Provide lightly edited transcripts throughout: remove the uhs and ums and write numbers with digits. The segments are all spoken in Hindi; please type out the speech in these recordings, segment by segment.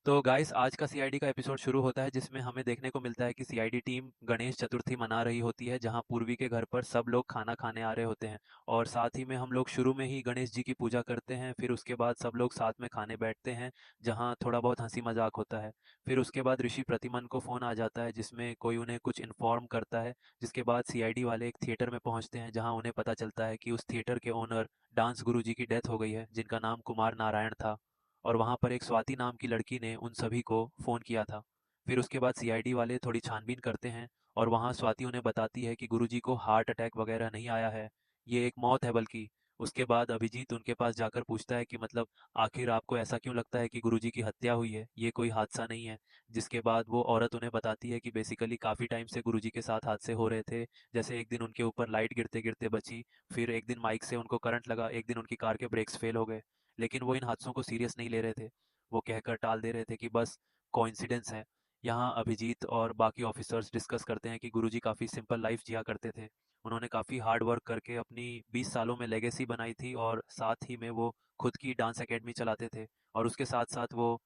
तो गाइस आज का सीआईडी का एपिसोड शुरू होता है जिसमें हमें देखने को मिलता है कि सीआईडी टीम गणेश चतुर्थी मना रही होती है जहां पूर्वी के घर पर सब लोग खाना खाने आ रहे होते हैं। और साथ ही में हम लोग शुरू में ही गणेश जी की पूजा करते हैं, फिर उसके बाद सब लोग साथ में खाने बैठते हैं जहां थोड़ा बहुत हंसी मजाक होता है। फिर उसके बाद ऋषि प्रतिमन को फ़ोन आ जाता है जिसमें कोई उन्हें कुछ इन्फॉर्म करता है, जिसके बाद सीआईडी वाले एक थिएटर में पहुंचते हैं जहां उन्हें पता चलता है कि उस थिएटर के ओनर डांस गुरु जी की डेथ हो गई है जिनका नाम कुमार नारायण था। और वहाँ पर एक स्वाति नाम की लड़की ने उन सभी को फ़ोन किया था। फिर उसके बाद सीआईडी वाले थोड़ी छानबीन करते हैं और वहाँ स्वाति उन्हें बताती है कि गुरुजी को हार्ट अटैक वगैरह नहीं आया है, ये एक मौत है बल्कि। उसके बाद अभिजीत उनके पास जाकर पूछता है कि मतलब आखिर आपको ऐसा क्यों लगता है कि गुरुजी की हत्या हुई है, ये कोई हादसा नहीं है। जिसके बाद वो औरत उन्हें बताती है कि बेसिकली काफ़ी टाइम से गुरुजी के साथ हादसे हो रहे थे। जैसे एक दिन उनके ऊपर लाइट गिरते गिरते बची, फिर एक दिन माइक से उनको करंट लगा, एक दिन उनकी कार के ब्रेक्स फेल हो गए। लेकिन वो इन हादसों को सीरियस नहीं ले रहे थे। वो कहकर टाल दे रहे थे कि बस कोइंसिडेंस है। यहाँ अभिजीत और बाकी ऑफिसर्स डिस्कस करते हैं कि गुरुजी काफ़ी सिंपल लाइफ जिया करते थे। उन्होंने काफ़ी हार्ड वर्क करके अपनी 20 सालों में लेगेसी बनाई थी और साथ ही में वो खुद की डांस एकेडमी चलाते थे। और उसके साथ-साथ वो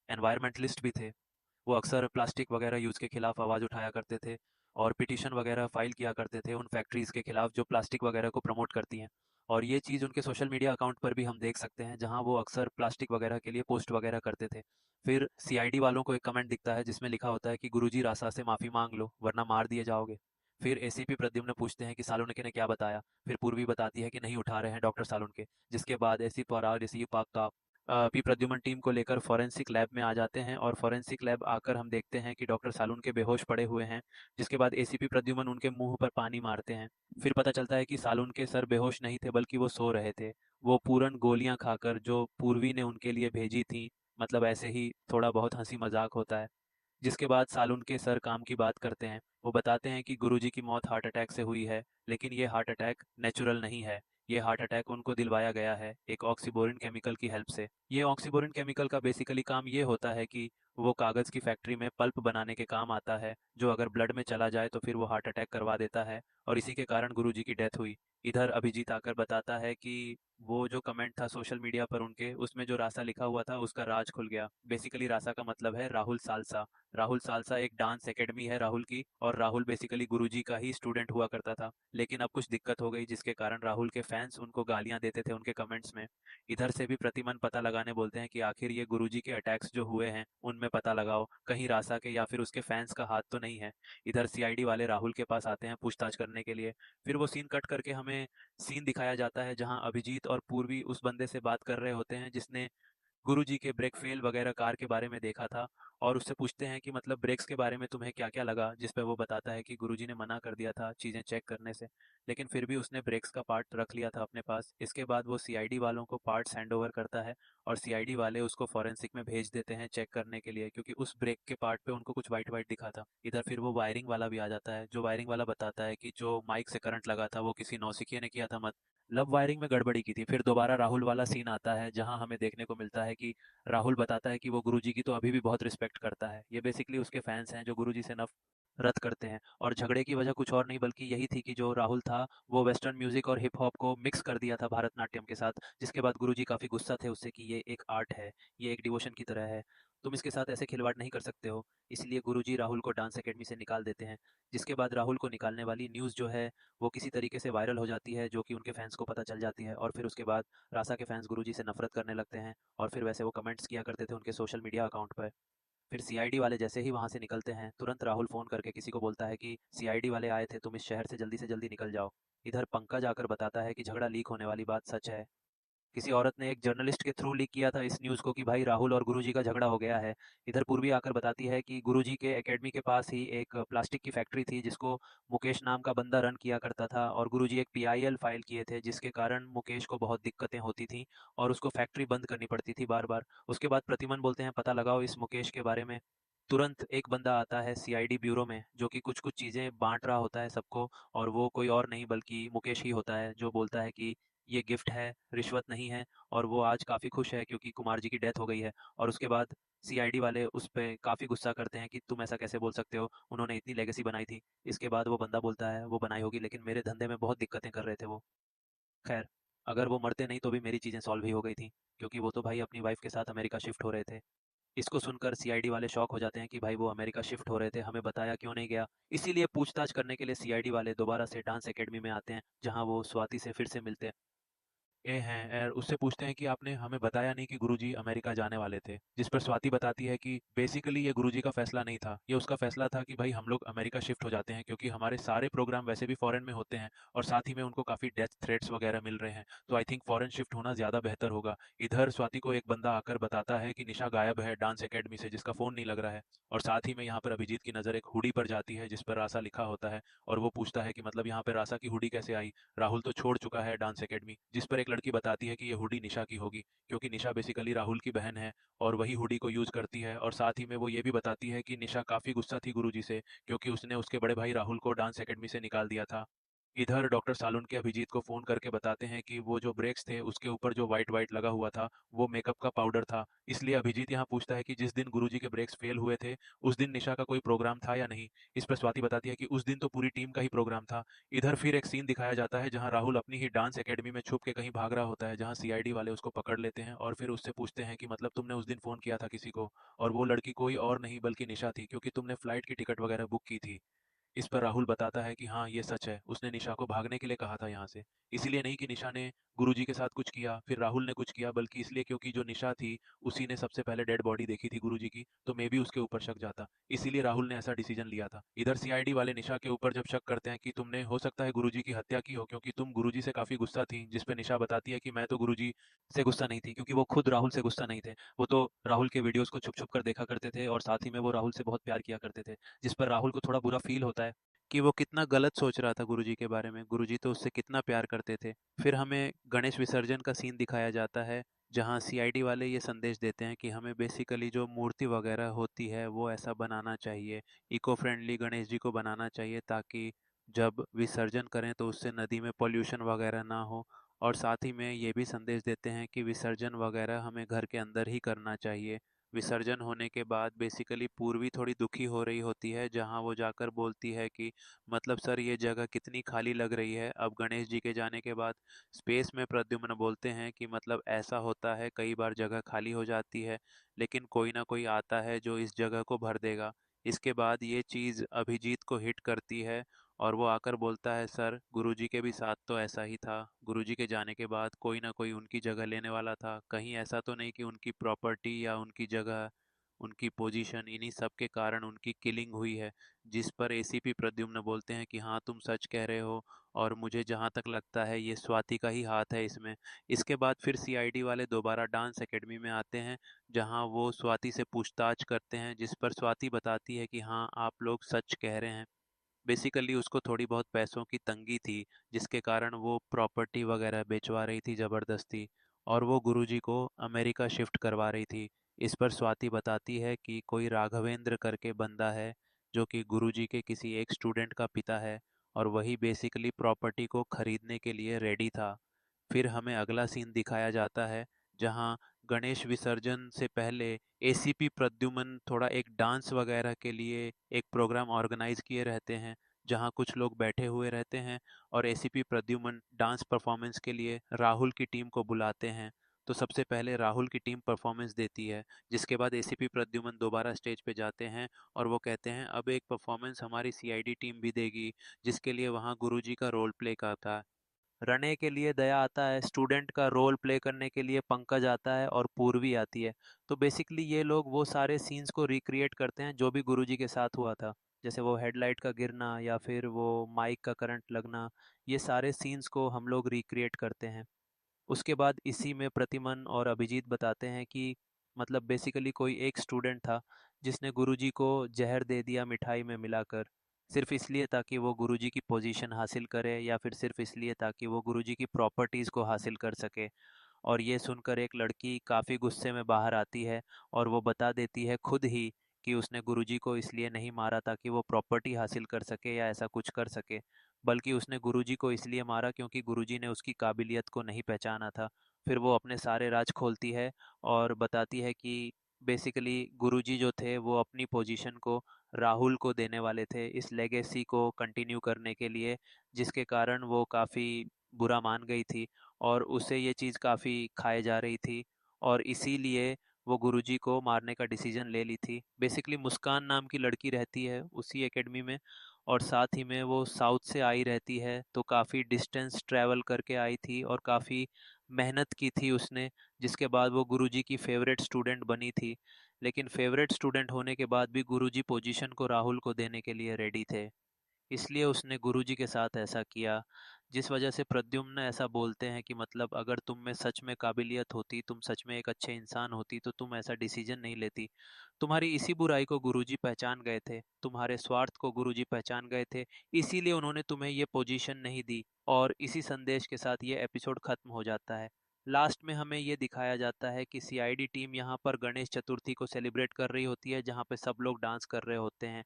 एनवायरमेंटलिस्ट भी थे। वो अक्सर प्लास्टिक वगैरह यूज़ के खिलाफ आवाज़ उठाया करते थे और पिटीशन वगैरह फाइल किया करते थे उन फैक्ट्रीज़ के खिलाफ जो प्लास्टिक वगैरह को प्रमोट करती हैं। और ये चीज़ उनके सोशल मीडिया अकाउंट पर भी हम देख सकते हैं जहाँ वो अक्सर प्लास्टिक वगैरह के लिए पोस्ट वगैरह करते थे। फिर सीआईडी वालों को एक कमेंट दिखता है जिसमें लिखा होता है कि गुरुजी रासा से माफ़ी मांग लो वरना मार दिए जाओगे। फिर एसीपी प्रद्युम्न पूछते हैं कि सालुंके ने क्या बताया। फिर पूर्वी बताती है कि नहीं उठा रहे हैं डॉक्टर सालुंके। जिसके बाद एसी पराग ऋषि पाक का पी प्रद्युमन टीम को लेकर फॉरेंसिक लैब में आ जाते हैं और फॉरेंसिक लैब आकर हम देखते हैं कि डॉक्टर सालून के बेहोश पड़े हुए हैं। जिसके बाद एसीपी प्रद्युमन उनके मुंह पर पानी मारते हैं। फिर पता चलता है कि सालून के सर बेहोश नहीं थे बल्कि वो सो रहे थे। वो पूरन गोलियां खाकर जो पूर्वी ने उनके लिए भेजी थी, मतलब ऐसे ही थोड़ा बहुत हंसी मजाक होता है। जिसके बाद सालून के सर काम की बात करते हैं। वो बताते हैं कि गुरुजी की मौत हार्ट अटैक से हुई है, लेकिन ये हार्ट अटैक नेचुरल नहीं है। ये हार्ट अटैक उनको दिलवाया गया है एक ऑक्सीबोरिन केमिकल की हेल्प से। ये ऑक्सीबोरिन केमिकल का बेसिकली काम ये होता है कि वो कागज़ की फैक्ट्री में पल्प बनाने के काम आता है, जो अगर ब्लड में चला जाए तो फिर वो हार्ट अटैक करवा देता है और इसी के कारण गुरुजी की डेथ हुई। इधर अभिजीत आकर बताता है कि वो जो कमेंट था सोशल मीडिया पर उनके, उसमें जो रासा लिखा हुआ था उसका राज खुल गया। बेसिकली रासा का मतलब है राहुल सालसा। राहुल सालसा एक डांस एकेडमी है राहुल की, और राहुल बेसिकली गुरुजी का ही स्टूडेंट हुआ करता था। लेकिन अब कुछ दिक्कत हो गई जिसके कारण राहुल के फैंस उनको गालियां देते थे उनके कमेंट्स में। इधर से भी प्रतिमन पता लगाने बोलते हैं कि आखिर ये गुरुजी के अटैक्स जो हुए हैं उनमें पता लगाओ, कहीं रासा के या फिर उसके फैंस का हाथ तो नहीं है। इधर सीआईडी वाले राहुल के पास आते हैं पूछताछ करने के लिए। फिर वो सीन कट करके हमें सीन दिखाया जाता है जहां अभिजीत और पूर्वी उस बंदे से बात कर रहे होते हैं जिसने गुरुजी के ब्रेक फेल वगैरह कार के बारे में देखा था। और उससे पूछते हैं कि मतलब ब्रेक्स के बारे में तुम्हें क्या-क्या लगा, जिस पे वो बताता है कि गुरुजी ने मना कर दिया था चीज़ें चेक करने से, लेकिन फिर भी उसने ब्रेक्स का पार्ट रख लिया था अपने पास। इसके बाद वो सीआईडी वालों को पार्ट्स हैंडओवर करता है और सीआईडी वाले उसको फॉरेंसिक में भेज देते हैं चेक करने के लिए, क्योंकि उस ब्रेक के पार्ट पे उनको कुछ वाइट-वाइट दिखा था। इधर फिर वो वायरिंग वाला भी आ जाता है, जो वायरिंग वाला बताता है कि जो माइक से करंट लगा था वो किसी नौसिखिए ने किया था मत लब वायरिंग में गड़बड़ी की थी। फिर दोबारा राहुल वाला सीन आता है जहां हमें देखने को मिलता है कि राहुल बताता है कि वो गुरुजी की तो अभी भी बहुत रिस्पेक्ट करता है। ये बेसिकली उसके फैंस हैं जो गुरुजी से नफरत करते हैं। और झगड़े की वजह कुछ और नहीं बल्कि यही थी कि जो राहुल था वो वेस्टर्न म्यूजिक और हिप हॉप को मिक्स कर दिया था भारतनाट्यम के साथ। जिसके बाद गुरुजी काफी गुस्सा थे उससे कि ये एक आर्ट है, ये एक डिवोशन की तरह है, तुम इसके साथ ऐसे खिलवाड़ नहीं कर सकते हो। इसलिए गुरुजी राहुल को डांस एकेडमी से निकाल देते हैं। जिसके बाद राहुल को निकालने वाली न्यूज़ जो है वो किसी तरीके से वायरल हो जाती है, जो कि उनके फैंस को पता चल जाती है। और फिर उसके बाद रासा के फैंस गुरुजी से नफरत करने लगते हैं और फिर वैसे वो कमेंट्स किया करते थे उनके सोशल मीडिया अकाउंट पर। फिर सीआईडी वाले जैसे ही वहां से निकलते हैं तुरंत राहुल फोन करके किसी को बोलता है कि सीआईडी वाले आए थे, तुम इस शहर से जल्दी निकल जाओ। इधर पंकज आकर बताता है कि झगड़ा लीक होने वाली बात सच है। किसी औरत ने एक जर्नलिस्ट के थ्रू लीक किया था इस न्यूज़ को कि भाई राहुल और गुरुजी का झगड़ा हो गया है। इधर पूर्वी आकर बताती है कि गुरुजी के एकेडमी के पास ही एक प्लास्टिक की फैक्ट्री थी जिसको मुकेश नाम का बंदा रन किया करता था, और गुरुजी एक पीआईएल फाइल किए थे जिसके कारण मुकेश को बहुत दिक्कतें होती थी और उसको फैक्ट्री बंद करनी पड़ती थी बार बार। उसके बाद प्रतिमन बोलते हैं पता लगाओ इस मुकेश के बारे में। तुरंत एक बंदा आता है सीआईडी ब्यूरो में जो कि कुछ कुछ चीज़ें बांट रहा होता है सबको, और वो कोई और नहीं बल्कि मुकेश ही होता है जो बोलता है कि ये गिफ्ट है, रिश्वत नहीं है। और वो आज काफ़ी खुश है क्योंकि कुमार जी की डेथ हो गई है। और उसके बाद सीआईडी वाले उस पे काफ़ी गुस्सा करते हैं कि तुम ऐसा कैसे बोल सकते हो, उन्होंने इतनी लेगेसी बनाई थी। इसके बाद वो बंदा बोलता है वो बनाई होगी लेकिन मेरे धंधे में बहुत दिक्कतें कर रहे थे वो। खैर, अगर वो मरते नहीं तो भी मेरी चीज़ें सॉल्व ही हो गई थी, क्योंकि वो तो भाई अपनी वाइफ के साथ अमेरिका शिफ्ट हो रहे थे। इसको सुनकर सीआईडी वाले शॉक हो जाते हैं कि भाई वो अमेरिका शिफ्ट हो रहे थे, हमें बताया क्यों नहीं गया। इसीलिए पूछताछ करने के लिए सीआईडी वाले दोबारा से डांस एकेडमी में आते हैं, जहाँ वो स्वाति से फिर से मिलते हैं। ये हैं और उससे पूछते हैं कि आपने हमें बताया नहीं कि गुरुजी अमेरिका जाने वाले थे, जिस पर स्वाति बताती है कि बेसिकली ये गुरुजी का फैसला नहीं था, ये उसका फैसला था कि भाई हम लोग अमेरिका शिफ्ट हो जाते हैं क्योंकि हमारे सारे प्रोग्राम वैसे भी फॉरेन में होते हैं और साथ ही में उनको काफ़ी डेथ थ्रेट्स वगैरह मिल रहे हैं, तो आई थिंक फॉरेन शिफ्ट होना ज़्यादा बेहतर होगा। इधर स्वाति को एक बंदा आकर बताता है कि निशा गायब है डांस एकेडमी से, जिसका फ़ोन नहीं लग रहा है। और साथ ही में यहाँ पर अभिजीत की नज़र एक हुडी पर जाती है जिस पर रासा लिखा होता है, और वो पूछता है कि मतलब यहाँ पर रासा की हुडी कैसे आई, राहुल तो छोड़ चुका है डांस एकेडमी। जिस पर एक लड़की बताती है कि ये हुडी निशा की होगी, क्योंकि निशा बेसिकली राहुल की बहन है और वही हुडी को यूज करती है। और साथ ही में वो ये भी बताती है कि निशा काफी गुस्सा थी गुरुजी से, क्योंकि उसने उसके बड़े भाई राहुल को डांस एकेडमी से निकाल दिया था। इधर डॉक्टर सालुंके अभिजीत को फोन करके बताते हैं कि वो जो ब्रेक्स थे उसके ऊपर जो व्हाइट व्हाइट लगा हुआ था वो मेकअप का पाउडर था। इसलिए अभिजीत यहाँ पूछता है कि जिस दिन गुरुजी के ब्रेक्स फेल हुए थे उस दिन निशा का कोई प्रोग्राम था या नहीं। इस पर स्वाति बताती है कि उस दिन तो पूरी टीम का ही प्रोग्राम था। इधर फिर एक सीन दिखाया जाता है जहां राहुल अपनी ही डांस एकेडमी में छुप के कहीं भाग रहा होता है, जहां सीआईडी वाले उसको पकड़ लेते हैं और फिर उससे पूछते हैं कि मतलब तुमने उस दिन फोन किया था किसी को, और वो लड़की कोई और नहीं बल्कि निशा थी, क्योंकि तुमने फ्लाइट की टिकट वगैरह बुक की थी। इस पर राहुल बताता है कि हाँ ये सच है, उसने निशा को भागने के लिए कहा था यहाँ से। इसीलिए नहीं कि निशा ने गुरुजी के साथ कुछ किया फिर राहुल ने कुछ किया, बल्कि इसलिए क्योंकि जो निशा थी उसी ने सबसे पहले डेड बॉडी देखी थी गुरुजी की, तो मे भी उसके ऊपर शक जाता। इसीलिए राहुल ने ऐसा डिसीजन लिया था। इधर सीआईडी वाले निशा के ऊपर जब शक करते हैं कि तुमने हो सकता है गुरुजी की हत्या की हो क्योंकि तुम गुरुजी से काफी गुस्सा थी, जिस पे निशा बताती है कि मैं तो गुरुजी से गुस्सा नहीं थी, क्योंकि वो खुद राहुल से गुस्सा नहीं थे। वो तो राहुल के वीडियोस को छुप छुप कर देखा करते थे और साथ ही में वो राहुल से बहुत प्यार किया करते थे, जिस पर राहुल को थोड़ा बुरा फील होता है कि वो कितना गलत सोच रहा था गुरुजी के बारे में, गुरुजी तो उससे कितना प्यार करते थे। फिर हमें गणेश विसर्जन का सीन दिखाया जाता है, जहाँ सीआईडी वाले ये संदेश देते हैं कि हमें बेसिकली जो मूर्ति वगैरह होती है वो ऐसा बनाना चाहिए, इको फ्रेंडली गणेश जी को बनाना चाहिए, ताकि जब विसर्जन करें तो उससे नदी में पोल्यूशन वगैरह ना हो। और साथ ही में ये भी संदेश देते हैं कि विसर्जन वगैरह हमें घर के अंदर ही करना चाहिए। विसर्जन होने के बाद बेसिकली पूर्वी थोड़ी दुखी हो रही होती है, जहां वो जाकर बोलती है कि मतलब सर ये जगह कितनी खाली लग रही है अब गणेश जी के जाने के बाद। स्पेस में प्रद्युम्न बोलते हैं कि मतलब ऐसा होता है कई बार जगह खाली हो जाती है, लेकिन कोई ना कोई आता है जो इस जगह को भर देगा। इसके बाद ये चीज़ अभिजीत को हिट करती है और वो आकर बोलता है सर गुरुजी के भी साथ तो ऐसा ही था, गुरुजी के जाने के बाद कोई ना कोई उनकी जगह लेने वाला था, कहीं ऐसा तो नहीं कि उनकी प्रॉपर्टी या उनकी जगह, उनकी पोजीशन इन्हीं सब के कारण उनकी किलिंग हुई है। जिस पर एसीपी प्रद्युम्न बोलते हैं कि हाँ तुम सच कह रहे हो, और मुझे जहाँ तक लगता है ये स्वाति का ही हाथ है इसमें। इसके बाद फिर सीआईडी वाले दोबारा डांस एकेडमी में आते हैं, जहाँ वो स्वाति से पूछताछ करते हैं, जिस पर स्वाति बताती है कि हाँ आप लोग सच कह रहे हैं। बेसिकली उसको थोड़ी बहुत पैसों की तंगी थी, जिसके कारण वो प्रॉपर्टी वगैरह बेचवा रही थी ज़बरदस्ती, और वो गुरुजी को अमेरिका शिफ्ट करवा रही थी। इस पर स्वाति बताती है कि कोई राघवेंद्र करके बंदा है जो कि गुरुजी के किसी एक स्टूडेंट का पिता है, और वही बेसिकली प्रॉपर्टी को खरीदने के लिए रेडी था। फिर हमें अगला सीन दिखाया जाता है, जहां गणेश विसर्जन से पहले एसीपी प्रद्युमन थोड़ा एक डांस वगैरह के लिए एक प्रोग्राम ऑर्गेनाइज किए रहते हैं, जहां कुछ लोग बैठे हुए रहते हैं और एसीपी प्रद्युमन डांस परफॉर्मेंस के लिए राहुल की टीम को बुलाते हैं। तो सबसे पहले राहुल की टीम परफॉर्मेंस देती है, जिसके बाद एसीपी प्रद्युमन दोबारा स्टेज पे जाते हैं और वो कहते हैं अब एक परफॉर्मेंस हमारी सीआईडी टीम भी देगी, जिसके लिए वहाँ गुरुजी का रोल प्ले का था। रने के लिए दया आता है, स्टूडेंट का रोल प्ले करने के लिए पंकज आता है और पूर्वी आती है। तो बेसिकली ये लोग वो सारे सीन्स को रिक्रिएट करते हैं जो भी गुरुजी के साथ हुआ था, जैसे वो हेडलाइट का गिरना या फिर वो माइक का करंट लगना, ये सारे सीन्स को हम लोग रिक्रिएट करते हैं। उसके बाद इसी में प्रतिमन और अभिजीत बताते हैं कि मतलब बेसिकली कोई एक स्टूडेंट था जिसने गुरुजी को जहर दे दिया मिठाई में मिलाकर, सिर्फ इसलिए ताकि वो गुरुजी की पोजीशन हासिल करे या फिर सिर्फ इसलिए ताकि वो गुरुजी की प्रॉपर्टीज़ को हासिल कर सके। और ये सुनकर एक लड़की काफ़ी गुस्से में बाहर आती है और वो बता देती है खुद ही कि उसने गुरुजी को इसलिए नहीं मारा ताकि वो प्रॉपर्टी हासिल कर सके या ऐसा कुछ कर सके, बल्कि उसने गुरुजी को इसलिए मारा क्योंकि गुरुजी ने उसकी काबिलियत को नहीं पहचाना था। फिर वो अपने सारे राज खोलती है और बताती है कि बेसिकली गुरुजी जो थे वो अपनी पोजीशन को राहुल को देने वाले थे इस लेगेसी को कंटिन्यू करने के लिए, जिसके कारण वो काफ़ी बुरा मान गई थी और उसे ये चीज़ काफ़ी खाए जा रही थी। और इसीलिए वो गुरुजी को मारने का डिसीजन ले ली थी। बेसिकली मुस्कान नाम की लड़की रहती है उसी एकेडमी में, और साथ ही में वो साउथ से आई रहती है, तो काफ़ी डिस्टेंस ट्रैवल करके आई थी और काफ़ी मेहनत की थी उसने, जिसके बाद वो गुरुजी की फेवरेट स्टूडेंट बनी थी। लेकिन फेवरेट स्टूडेंट होने के बाद भी गुरुजी पोजीशन को राहुल को देने के लिए रेडी थे, इसलिए उसने गुरुजी के साथ ऐसा किया। जिस वजह से प्रद्युम्न ऐसा बोलते हैं कि मतलब अगर तुम में सच में काबिलियत होती, तुम सच में एक अच्छे इंसान होती, तो तुम ऐसा डिसीजन नहीं लेती। तुम्हारी इसी बुराई को गुरुजी पहचान गए थे, तुम्हारे स्वार्थ को गुरुजी पहचान गए थे, इसीलिए उन्होंने तुम्हें ये पोजीशन नहीं दी। और इसी संदेश के साथ ये एपिसोड खत्म हो जाता है। लास्ट में हमें ये दिखाया जाता है कि सीआईडी टीम यहाँ पर गणेश चतुर्थी को सेलिब्रेट कर रही होती है, जहाँ पे सब लोग डांस कर रहे होते हैं